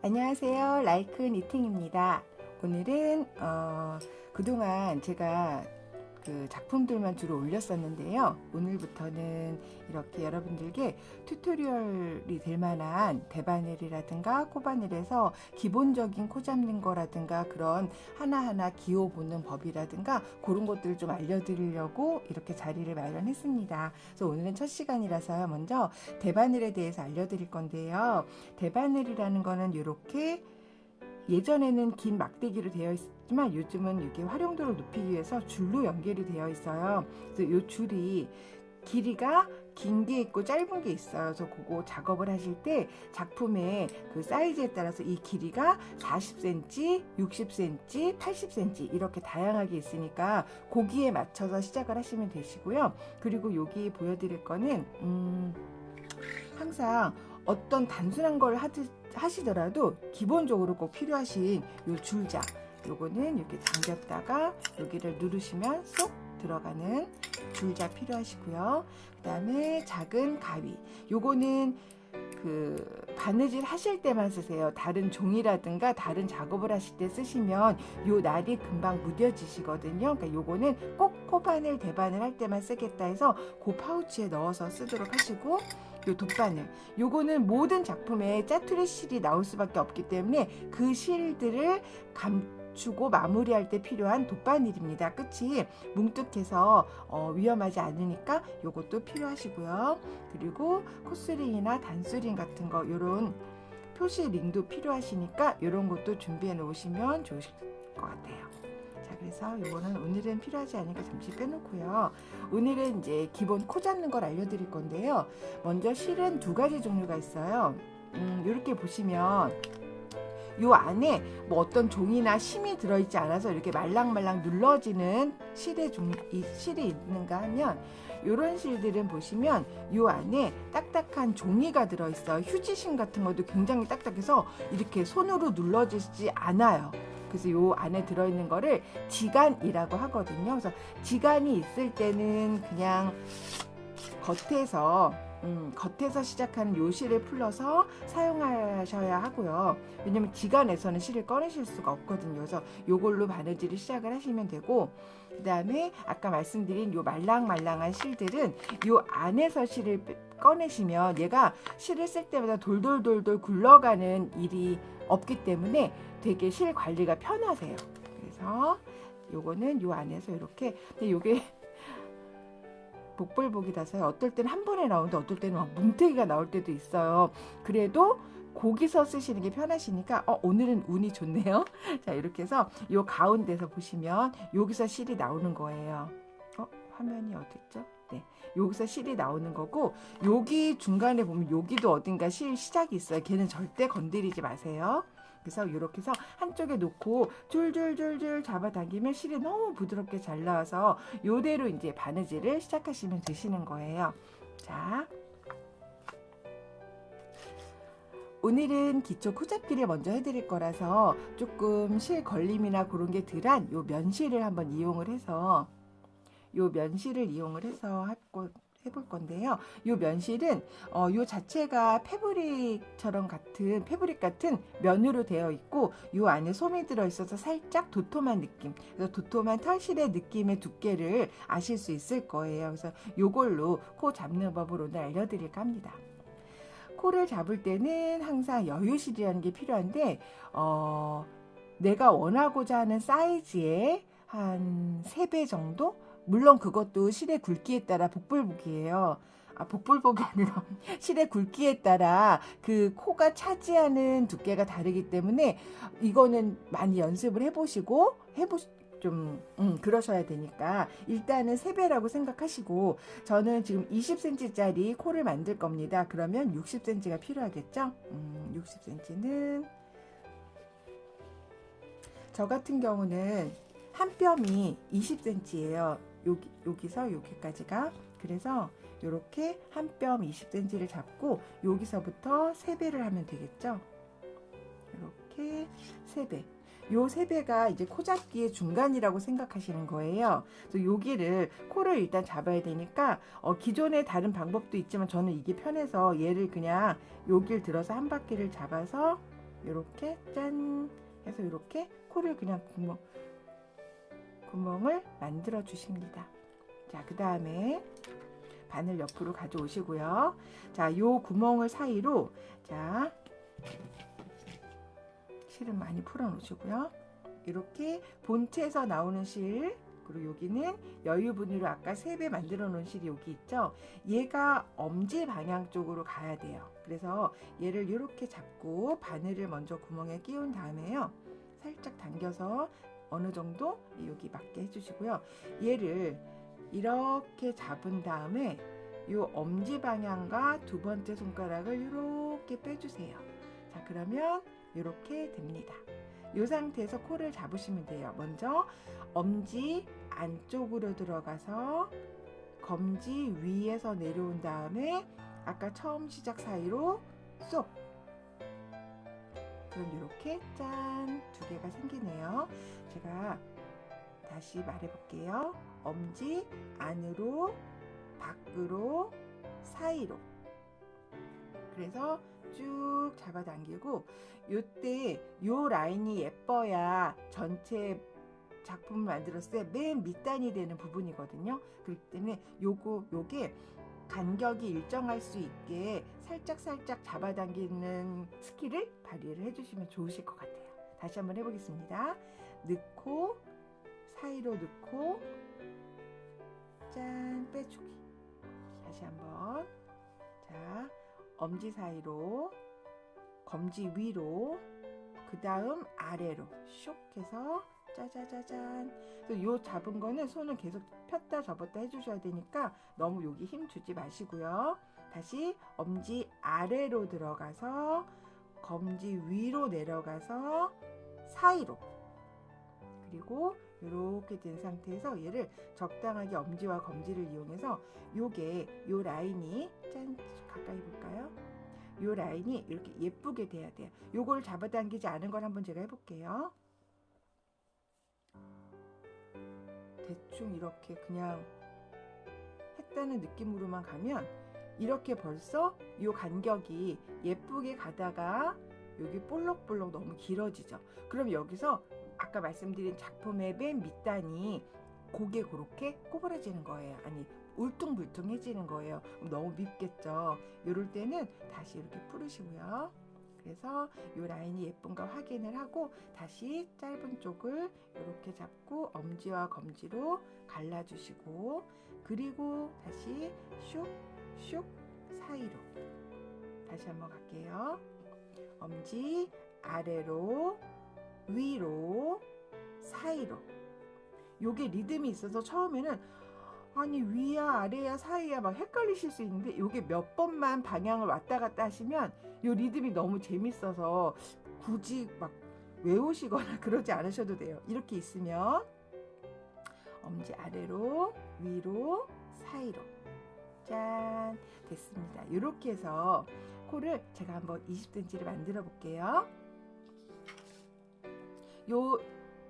안녕하세요. 라이크 니팅입니다. 오늘은 그동안 제가 그 작품들만 주로 올렸었는데요. 오늘부터는 이렇게 여러분들께 튜토리얼이 될 만한 대바늘이라든가 코바늘에서 기본적인 코 잡는 거라든가 그런 하나하나 기호 보는 법이라든가 그런 것들을 좀 알려드리려고 이렇게 자리를 마련했습니다. 그래서 오늘은 첫 시간이라서요. 먼저 대바늘에 대해서 알려드릴 건데요. 대바늘이라는 거는 이렇게 예전에는 긴 막대기로 되어 있지만 요즘은 이게 활용도를 높이기 위해서 줄로 연결이 되어 있어요. 그래서 이 줄이 길이가 긴 게 있고 짧은 게 있어요. 그래서 그거 작업을 하실 때 작품의 그 사이즈에 따라서 이 길이가 40cm, 60cm, 80cm 이렇게 다양하게 있으니까 거기에 맞춰서 시작을 하시면 되시고요. 그리고 여기 보여드릴 거는 항상 어떤 단순한 걸 하시더라도 기본적으로 꼭 필요하신 요 줄자, 요거는 이렇게 당겼다가 여기를 누르시면 쏙 들어가는 줄자 필요하시고요. 그 다음에 작은 가위, 요거는 그 바느질 하실 때만 쓰세요. 다른 종이라든가 다른 작업을 하실 때 쓰시면 요 날이 금방 무뎌지시거든요. 그러니까 요거는 꼭 코바늘 대바늘 할 때만 쓰겠다 해서 그 파우치에 넣어서 쓰도록 하시고, 요 돗바늘, 요거는 모든 작품에 짜투리 실이 나올 수밖에 없기 때문에 그 실들을 감추고 마무리할 때 필요한 돗바늘입니다. 끝이 뭉툭해서 위험하지 않으니까 요것도 필요하시고요. 그리고 코스링이나 단수링 같은 거, 요런 표시 링도 필요하시니까 요런 것도 준비해 놓으시면 좋으실 것 같아요. 자, 그래서 요거는 오늘은 필요하지 않으니까 잠시 빼놓고요. 오늘은 이제 기본 코 잡는 걸 알려드릴 건데요. 먼저 실은 두 가지 종류가 있어요. 이렇게 보시면 요 안에 뭐 어떤 종이나 심이 들어있지 않아서 이렇게 말랑말랑 눌러지는 실이 있는가 하면, 요런 실들은 보시면 요 안에 딱딱한 종이가 들어있어요. 휴지심 같은 것도 굉장히 딱딱해서 이렇게 손으로 눌러지지 않아요. 그래서 요 안에 들어있는 거를 지간이라고 하거든요. 그래서 지간이 있을 때는 그냥 겉에서 시작하는 요 실을 풀러서 사용하셔야 하고요. 왜냐면 지간에서는 실을 꺼내실 수가 없거든요. 그래서 요걸로 바느질을 시작을 하시면 되고, 그 다음에 아까 말씀드린 요 말랑말랑한 실들은 요 안에서 실을 꺼내시면 얘가 실을 쓸 때마다 돌돌돌돌 굴러가는 일이 없기 때문에 되게 실 관리가 편하세요. 그래서 요거는 요 안에서 이렇게, 근데 요게 복불복이라서 어떨 때는 한 번에 나오는데 어떨 때는 막 뭉태기가 나올 때도 있어요. 그래도 거기서 쓰시는 게 편하시니까 오늘은 운이 좋네요. 자, 이렇게 해서 요 가운데서 보시면 여기서 실이 나오는 거예요. 화면이 어딨죠? 네, 여기서 실이 나오는 거고, 여기 중간에 보면 여기도 어딘가 실 시작이 있어요. 걔는 절대 건드리지 마세요. 그래서 이렇게 해서 한쪽에 놓고 줄줄줄줄 잡아당기면 실이 너무 부드럽게 잘 나와서 요대로 이제 바느질을 시작하시면 되시는 거예요. 자, 오늘은 기초 코잡기를 먼저 해드릴 거라서 조금 실 걸림이나 그런 게 덜한 요 면실을 한번 이용을 해서 해볼 건데요. 요 면실은 요 자체가 패브릭 같은 면으로 되어 있고, 요 안에 솜이 들어 있어서 살짝 도톰한 느낌, 그래서 도톰한 털실의 느낌의 두께를 아실 수 있을 거예요. 그래서 요걸로 코 잡는 법을 오늘 알려드릴까 합니다. 코를 잡을 때는 항상 여유실이라는 게 필요한데, 내가 원하고자 하는 사이즈의 한 3배 정도? 물론 그것도 실의 굵기에 따라 복불복이에요. 복불복이 아니라 실의 굵기에 따라 그 코가 차지하는 두께가 다르기 때문에 이거는 많이 연습을 해보시고 그러셔야 되니까 일단은 3배라고 생각하시고, 저는 지금 20cm짜리 코를 만들 겁니다. 그러면 60cm가 필요하겠죠? 60cm는 저 같은 경우는 한 뼘이 20cm예요. 여기서 여기까지가. 그래서 이렇게 한 뼘 20cm를 잡고 여기서부터 3배를 하면 되겠죠. 이렇게 3배. 요 3배가 이제 코 잡기의 중간이라고 생각하시는 거예요. 그래서 여기를 코를 일단 잡아야 되니까 기존에 다른 방법도 있지만 저는 이게 편해서 얘를 그냥 여길 들어서 한 바퀴를 잡아서 이렇게 짠 해서 이렇게 코를 그냥 구멍을 만들어 주십니다. 자, 그 다음에 바늘 옆으로 가져오시고요. 자, 요 구멍을 사이로 자, 실은 많이 풀어 놓으시고요. 이렇게 본체에서 나오는 실, 그리고 여기는 여유분으로 아까 3배 만들어 놓은 실이 여기 있죠. 얘가 엄지 방향 쪽으로 가야 돼요. 그래서 얘를 이렇게 잡고 바늘을 먼저 구멍에 끼운 다음에요. 살짝 당겨서 어느 정도 여기 맞게 해주시고요. 얘를 이렇게 잡은 다음에 요 엄지 방향과 두 번째 손가락을 이렇게 빼주세요. 자, 그러면 이렇게 됩니다. 이 상태에서 코를 잡으시면 돼요. 먼저 엄지 안쪽으로 들어가서 검지 위에서 내려온 다음에 아까 처음 시작 사이로 쏙. 그럼 이렇게 짠, 2개가 생기네요. 제가 다시 말해볼게요. 엄지 안으로, 밖으로, 사이로. 그래서 쭉 잡아당기고, 요때 요 라인이 예뻐야 전체 작품을 만들었을 때 맨 밑단이 되는 부분이거든요. 그렇기 때문에 요게 간격이 일정할 수 있게 살짝 잡아당기는 스킬을 발휘를 해주시면 좋으실 것 같아요. 다시 한번 해보겠습니다. 넣고 사이로 넣고 짠, 빼주기. 다시 한번. 자, 엄지 사이로, 검지 위로, 그 다음 아래로 슉 해서 짜자자잔. 요 잡은 거는 손을 계속 폈다 접었다 해주셔야 되니까 너무 여기 힘 주지 마시고요. 다시 엄지 아래로 들어가서 검지 위로 내려가서 사이로, 그리고 이렇게 된 상태에서 얘를 적당하게 엄지와 검지를 이용해서 요 라인이 짠, 가까이 볼까요? 요 라인이 이렇게 예쁘게 돼야 돼요. 요걸 잡아당기지 않은 걸 한번 제가 해볼게요. 대충 이렇게 그냥 했다는 느낌으로만 가면 이렇게 벌써 요 간격이 예쁘게 가다가 여기 볼록볼록 너무 길어지죠. 그럼 여기서 아까 말씀드린 작품의 맨 밑단이 고개 그렇게 꼬부라지는 거예요. 아니, 울퉁불퉁해지는 거예요. 너무 밉겠죠. 이럴 때는 다시 이렇게 풀으시고요. 그래서 이 라인이 예쁜가 확인을 하고 다시 짧은 쪽을 이렇게 잡고 엄지와 검지로 갈라주시고, 그리고 다시 슉슉 사이로 다시 한번 갈게요. 엄지 아래로, 위로, 사이로. 요게 리듬이 있어서 처음에는 아니 위야 아래야 사이야 막 헷갈리실 수 있는데, 요게 몇 번만 방향을 왔다 갔다 하시면 요 리듬이 너무 재밌어서 굳이 막 외우시거나 그러지 않으셔도 돼요. 이렇게 있으면 엄지 아래로, 위로, 사이로. 짠, 됐습니다. 이렇게 해서 코를 제가 한번 20cm를 만들어 볼게요. 요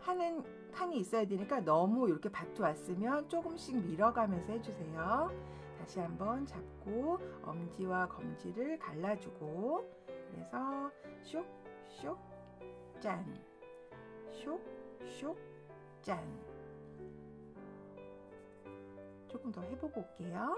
하는 칸이 있어야 되니까 너무 이렇게 바투 왔으면 조금씩 밀어가면서 해주세요. 다시 한번 잡고 엄지와 검지를 갈라주고, 그래서 슉슉 짠, 슉슉 짠. 조금 더 해보고 올게요.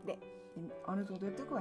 네, 어느 정도 뜨고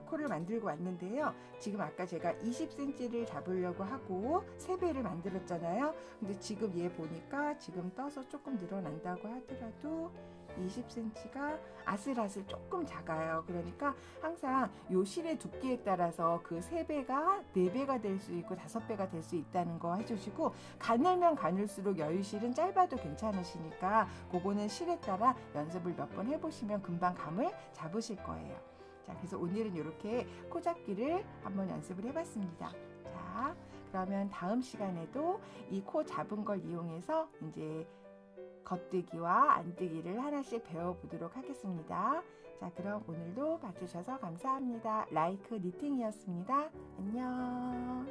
코를 만들고 왔는데요. 지금 아까 제가 20cm를 잡으려고 하고 3배를 만들었잖아요. 근데 지금 얘 보니까 지금 떠서 조금 늘어난다고 하더라도 20cm가 아슬아슬 조금 작아요. 그러니까 항상 요 실의 두께에 따라서 그 3배가 4배가 될 수 있고 5배가 될 수 있다는 거 해주시고, 가늘면 가늘수록 여유실은 짧아도 괜찮으시니까 그거는 실에 따라 연습을 몇 번 해보시면 금방 감을 잡으실 거예요. 자, 그래서 오늘은 이렇게 코 잡기를 한번 연습을 해봤습니다. 자, 그러면 다음 시간에도 이 코 잡은 걸 이용해서 이제 겉뜨기와 안뜨기를 하나씩 배워보도록 하겠습니다. 자, 자, 그럼 오늘도 봐주셔서 감사합니다. 라이크 니팅이었습니다. 안녕.